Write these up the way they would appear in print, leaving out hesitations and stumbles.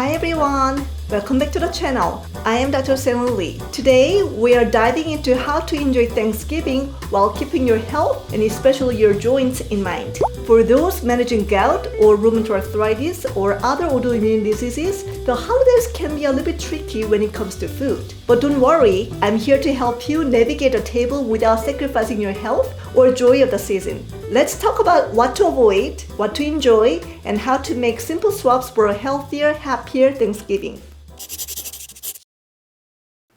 Hi everyone! Welcome back to the channel. I am Dr. Seung Lee. Today, we are diving into how to enjoy Thanksgiving while keeping your health and especially your joints in mind. For those managing gout or rheumatoid arthritis or other autoimmune diseases, the holidays can be a little bit tricky when it comes to food. But don't worry, I'm here to help you navigate the table without sacrificing your health or joy of the season. Let's talk about what to avoid, what to enjoy, and how to make simple swaps for a healthier, happier Thanksgiving.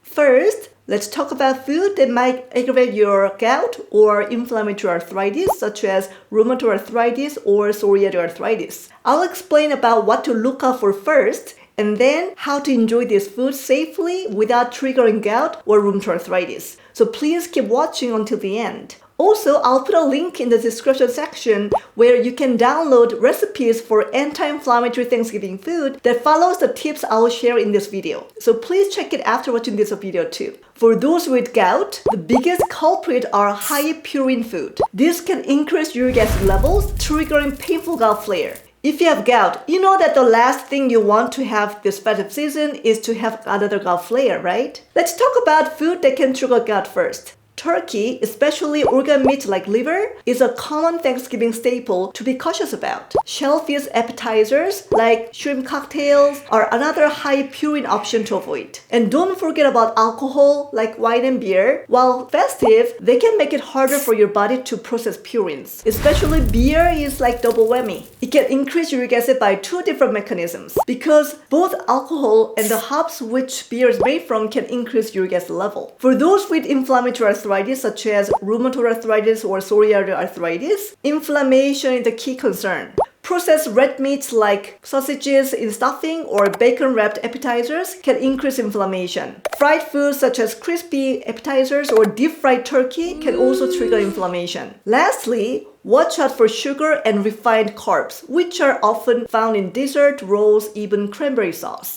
First, let's talk about food that might aggravate your gout or inflammatory arthritis, such as rheumatoid arthritis or psoriatic arthritis. I'll explain about what to look out for first, and then how to enjoy this food safely without triggering gout or rheumatoid arthritis. So please keep watching until the end. Also, I'll put a link in the description section where you can download recipes for anti-inflammatory Thanksgiving food that follows the tips I'll share in this video. So please check it after watching this video too. For those with gout, the biggest culprit are high purine food. This can increase uric acid levels, triggering painful gout flare. If you have gout, you know that the last thing you want to have this festive season is to have another gout flare, right? Let's talk about food that can trigger gout first. Turkey, especially organ meat like liver, is a common Thanksgiving staple to be cautious about. Shellfish appetizers like shrimp cocktails are another high purine option to avoid. And don't forget about alcohol like wine and beer. While festive, they can make it harder for your body to process purines. Especially beer is like double whammy. It can increase uric acid by two different mechanisms because both alcohol and the hops which beer is made from can increase uric acid level. For those with inflammatory arthritis such as rheumatoid arthritis or psoriatic arthritis, inflammation is the key concern. Processed red meats like sausages in stuffing or bacon-wrapped appetizers can increase inflammation. Fried foods such as crispy appetizers or deep-fried turkey can also trigger inflammation. Lastly, watch out for sugar and refined carbs, which are often found in dessert, rolls, even cranberry sauce.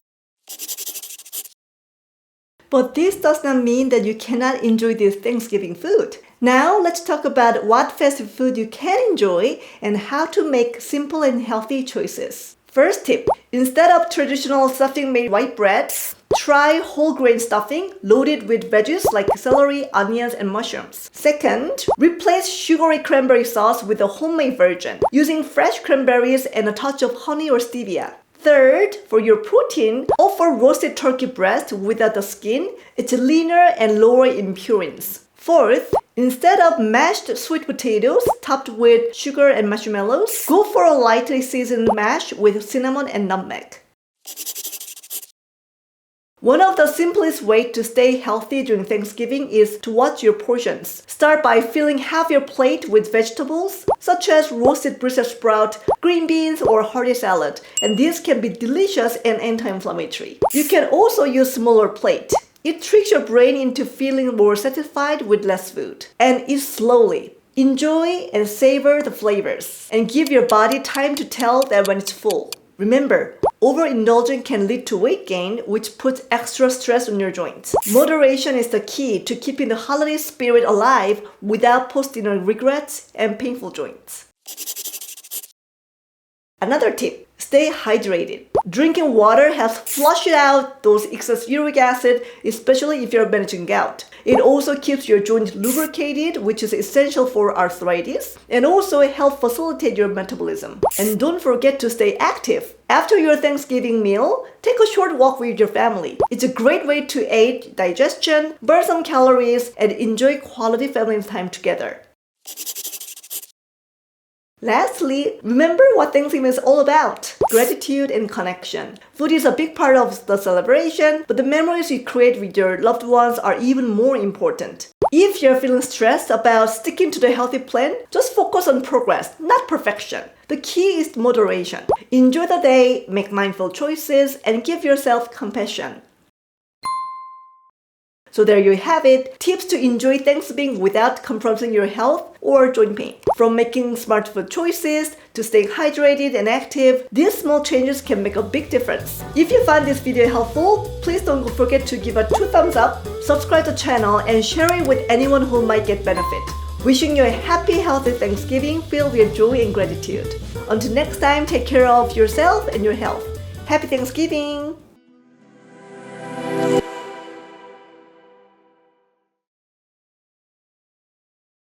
But this does not mean that you cannot enjoy this Thanksgiving food. Now, let's talk about what festive food you can enjoy and how to make simple and healthy choices. First tip, instead of traditional stuffing made white bread, try whole grain stuffing loaded with veggies like celery, onions, and mushrooms. Second, replace sugary cranberry sauce with a homemade version using fresh cranberries and a touch of honey or stevia. Third, for your protein, offer roasted turkey breast without the skin. It's leaner and lower in purines. Fourth, instead of mashed sweet potatoes topped with sugar and marshmallows, go for a lightly seasoned mash with cinnamon and nutmeg. One of the simplest ways to stay healthy during Thanksgiving is to watch your portions. Start by filling half your plate with vegetables, such as roasted Brussels sprout, green beans, or hearty salad, and these can be delicious and anti-inflammatory. You can also use smaller plate. It tricks your brain into feeling more satisfied with less food. And eat slowly. Enjoy and savor the flavors, and give your body time to tell that when it's full. Remember, overindulgence can lead to weight gain, which puts extra stress on your joints. Moderation is the key to keeping the holiday spirit alive without post-dinner regrets and painful joints. Another tip, stay hydrated. Drinking water helps flush out those excess uric acid, especially if you're managing gout. It also keeps your joint lubricated, which is essential for arthritis, and also helps facilitate your metabolism. And don't forget to stay active. After your Thanksgiving meal, take a short walk with your family. It's a great way to aid digestion, burn some calories, and enjoy quality family time together. Lastly, remember what Thanksgiving is all about. Gratitude and connection. Food is a big part of the celebration, but the memories you create with your loved ones are even more important. If you're feeling stressed about sticking to the healthy plan, just focus on progress, not perfection. The key is moderation. Enjoy the day, make mindful choices, and give yourself compassion. So there you have it, tips to enjoy Thanksgiving without compromising your health or joint pain. From making smart food choices to staying hydrated and active, these small changes can make a big difference. If you find this video helpful, please don't forget to give a 2 thumbs up, subscribe to the channel, and share it with anyone who might get benefit. Wishing you a happy, healthy Thanksgiving filled with joy and gratitude. Until next time, take care of yourself and your health. Happy Thanksgiving!